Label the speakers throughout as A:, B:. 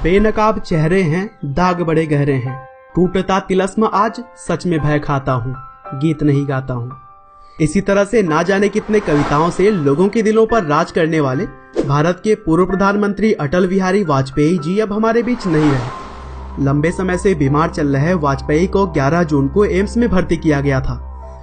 A: बेनकाब चेहरे हैं, दाग बड़े गहरे हैं, टूटता तिलस्म आज, सच में भय खाता हूँ, गीत नहीं गाता हूँ। इसी तरह से ना जाने कितने कविताओं से लोगों के दिलों पर राज करने वाले भारत के पूर्व प्रधानमंत्री अटल बिहारी वाजपेयी जी अब हमारे बीच नहीं रहे। लंबे समय से बीमार चल रहे वाजपेयी को 11 जून को एम्स में भर्ती किया गया था,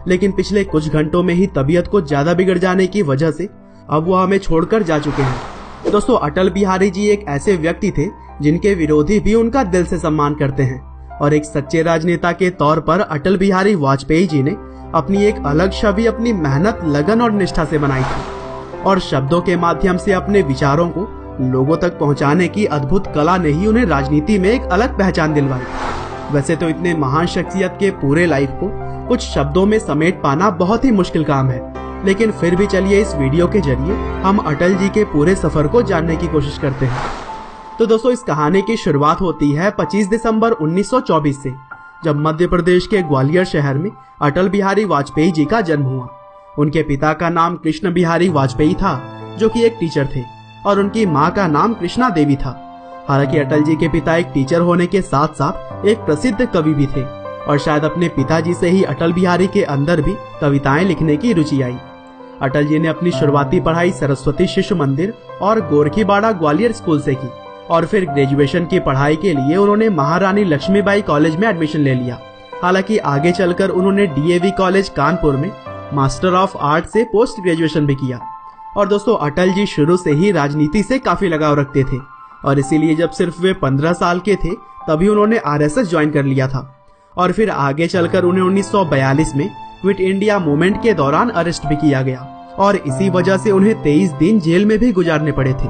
A: लेकिन पिछले कुछ घंटों में ही तबीयत को ज्यादा बिगड़ जाने की वजह से अब वो हमें छोड़कर जा चुके हैं। दोस्तों, अटल बिहारी जी एक ऐसे व्यक्ति थे जिनके विरोधी भी उनका दिल से सम्मान करते हैं, और एक सच्चे राजनेता के तौर पर अटल बिहारी वाजपेयी जी ने अपनी एक अलग छवि अपनी मेहनत, लगन और निष्ठा से बनाई थी, और शब्दों के माध्यम से अपने विचारों को लोगों तक पहुंचाने की अद्भुत कला ने ही उन्हें राजनीति में एक अलग पहचान दिलवाई। वैसे तो इतने महान शख्सियत के पूरे लाइफ को कुछ शब्दों में समेट पाना बहुत ही मुश्किल काम है, लेकिन फिर भी चलिए इस वीडियो के जरिए हम अटल जी के पूरे सफर को जानने की कोशिश करते हैं। तो दोस्तों, इस कहानी की शुरुआत होती है 25 दिसंबर 1924 से, जब मध्य प्रदेश के ग्वालियर शहर में अटल बिहारी वाजपेयी जी का जन्म हुआ। उनके पिता का नाम कृष्ण बिहारी वाजपेयी था, जो कि एक टीचर थे, और उनकी मां का नाम कृष्णा देवी था। हालांकि अटल जी के पिता एक टीचर होने के साथ साथ एक प्रसिद्ध कवि भी थे, और शायद अपने पिताजी से ही अटल बिहारी के अंदर भी कविताएं लिखने की रुचि आई। अटल जी ने अपनी शुरुआती पढ़ाई सरस्वती शिशु मंदिर और गोरखीबाड़ा ग्वालियर स्कूल से की, और फिर ग्रेजुएशन की पढ़ाई के लिए उन्होंने महारानी लक्ष्मीबाई कॉलेज में एडमिशन ले लिया। हालांकि आगे चलकर उन्होंने डीएवी कॉलेज कानपुर में मास्टर ऑफ आर्ट से पोस्ट ग्रेजुएशन भी किया। और दोस्तों, अटल जी शुरू से ही राजनीति से काफी लगाव रखते थे, और इसीलिए जब सिर्फ वे 15 साल के थे तभी उन्होंने आरएसएस ज्वाइन कर लिया था, और फिर आगे चलकर उन्हें 1942 में क्विट इंडिया मूवमेंट के दौरान अरेस्ट भी किया गया, और इसी वजह से उन्हें 23 दिन जेल में भी गुजारने पड़े थे।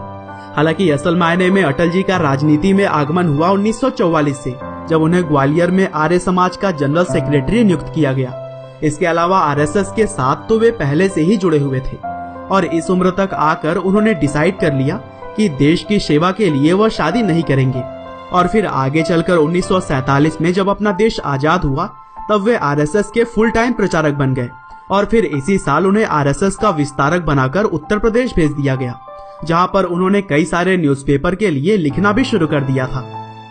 A: हालांकि असल मायने में अटल जी का राजनीति में आगमन हुआ 1944 से, जब उन्हें ग्वालियर में आर्य समाज का जनरल सेक्रेटरी नियुक्त किया गया। इसके अलावा आरएसएस के साथ तो वे पहले से ही जुड़े हुए थे, और इस उम्र तक आकर उन्होंने डिसाइड कर लिया कि देश की सेवा के लिए वह शादी नहीं करेंगे। और फिर आगे चलकर 1947 में जब अपना देश आजाद हुआ, तब वे आरएसएस के फुल टाइम प्रचारक बन गए, और फिर इसी साल उन्हें आरएसएस का विस्तारक बनाकर उत्तर प्रदेश भेज दिया गया, जहां पर उन्होंने कई सारे न्यूज़पेपर के लिए लिखना भी शुरू कर दिया था।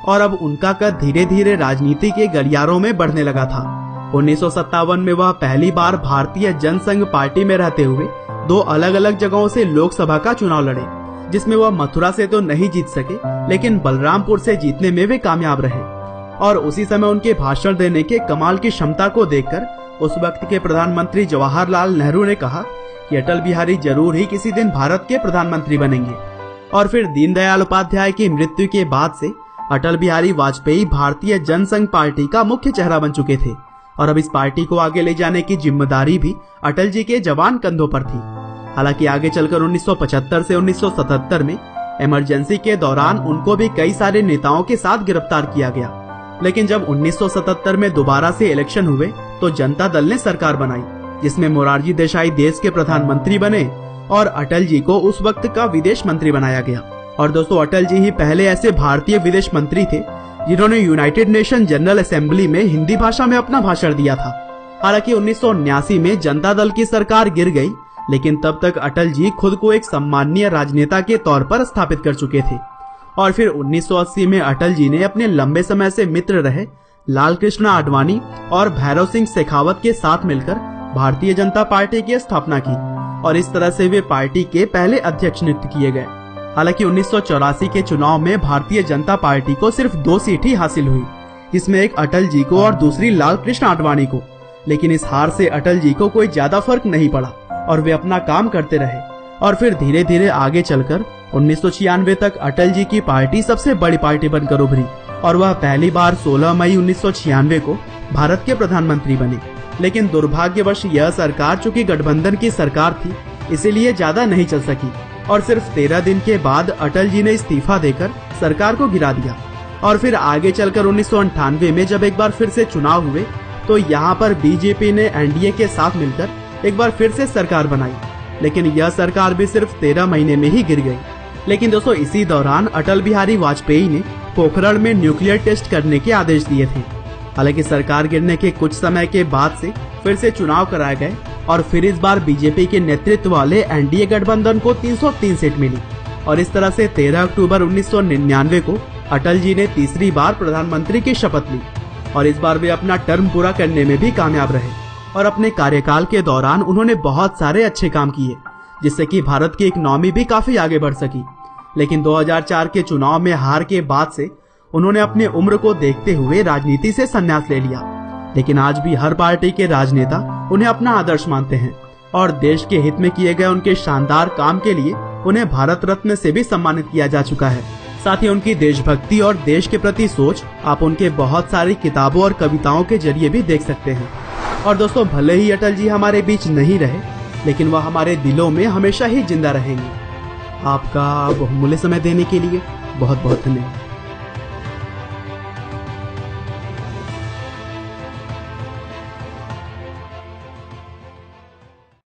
A: और अब उनका कद धीरे धीरे राजनीति के गलियारों में बढ़ने लगा था। 1957 में वह पहली बार भारतीय जनसंघ पार्टी में रहते हुए 2 अलग अलग जगहों से लोकसभा का चुनाव लड़े, जिसमें वह मथुरा से तो नहीं जीत सके, लेकिन बलरामपुर से जीतने में वे कामयाब रहे। और उसी समय उनके भाषण देने के कमाल की क्षमता को देखकर उस वक्त के प्रधानमंत्री जवाहरलाल नेहरू ने कहा कि अटल बिहारी जरूर ही किसी दिन भारत के प्रधानमंत्री बनेंगे। और फिर दीनदयाल उपाध्याय की मृत्यु के बाद से अटल बिहारी वाजपेयी भारतीय जनसंघ पार्टी का मुख्य चेहरा बन चुके थे, और अब इस पार्टी को आगे ले जाने की जिम्मेदारी भी अटल जी के जवान कंधों पर थी। हालांकि आगे चलकर 1975 से 1977 में इमरजेंसी के दौरान उनको भी कई सारे नेताओं के साथ गिरफ्तार किया गया, लेकिन जब 1977 में दोबारा से इलेक्शन हुए तो जनता दल ने सरकार बनाई, जिसमें मोरारजी देसाई देश के प्रधानमंत्री बने, और अटल जी को उस वक्त का विदेश मंत्री बनाया गया। और दोस्तों, अटल जी ही पहले ऐसे भारतीय विदेश मंत्री थे जिन्होंने यूनाइटेड नेशन जनरल असेंबली में हिंदी भाषा में अपना भाषण दिया था। हालांकि 1979 में जनता दल की सरकार गिर गई, लेकिन तब तक अटल जी खुद को एक सम्माननीय राजनेता के तौर पर स्थापित कर चुके थे। और फिर 1980 में अटल जी ने अपने लंबे समय से मित्र रहे लाल कृष्ण आडवाणी और भैरव सिंह शेखावत के साथ मिलकर भारतीय जनता पार्टी की स्थापना की, और इस तरह से वे पार्टी के पहले अध्यक्ष नियुक्त किए गए। हालांकि 1984 के चुनाव में भारतीय जनता पार्टी को सिर्फ 2 सीट ही हासिल हुई, जिसमें एक अटल जी को और दूसरी लाल कृष्ण आडवाणी को। लेकिन इस हार से अटल जी को कोई ज्यादा फर्क नहीं पड़ा, और वे अपना काम करते रहे। और फिर धीरे धीरे आगे चलकर 1996 तक अटल जी की पार्टी सबसे बड़ी पार्टी बनकर उभरी, और वह पहली बार 16 मई 1996 को भारत के प्रधानमंत्री बने। लेकिन दुर्भाग्यवश यह सरकार चूंकि गठबंधन की सरकार थी, इसीलिए ज्यादा नहीं चल सकी, और सिर्फ 13 दिन के बाद अटल जी ने इस्तीफा देकर सरकार को गिरा दिया। और फिर आगे चलकर 1998 में जब एक बार फिर से चुनाव हुए, तो यहाँ पर बीजेपी ने एनडीए के साथ मिलकर एक बार फिर से सरकार बनाई, लेकिन यह सरकार भी सिर्फ 13 महीने में ही गिर गई। लेकिन दोस्तों, इसी दौरान अटल बिहारी वाजपेयी ने पोखरण में न्यूक्लियर टेस्ट करने के आदेश दिए थे। हालांकि सरकार गिरने के कुछ समय के बाद से फिर से चुनाव कराए गए, और फिर इस बार बीजेपी के नेतृत्व वाले एनडीए गठबंधन को 303 सीट मिली, और इस तरह से 13 अक्टूबर 1999 को अटल जी ने तीसरी बार प्रधानमंत्री की शपथ ली और इस बार वे अपना टर्म पूरा करने में भी कामयाब रहे और अपने कार्यकाल के दौरान उन्होंने बहुत सारे अच्छे काम किए, जिससे कि भारत की इकोनॉमी भी काफी आगे बढ़ सकी। लेकिन 2004 के चुनाव में हार के बाद से उन्होंने अपनी उम्र को देखते हुए राजनीति से संन्यास ले लिया। लेकिन आज भी हर पार्टी के राजनेता उन्हें अपना आदर्श मानते हैं और देश के हित में किए गए उनके शानदार काम के लिए उन्हें भारत रत्न से भी सम्मानित किया जा चुका है। साथ ही उनकी देशभक्ति और देश के प्रति सोच आप उनके बहुत सारी किताबों और कविताओं के जरिए भी देख सकते हैं। और दोस्तों, भले ही अटल जी हमारे बीच नहीं रहे, लेकिन वह हमारे दिलों में हमेशा ही जिंदा रहेंगे। आपका बहुमूल्य समय देने के लिए बहुत बहुत धन्यवाद।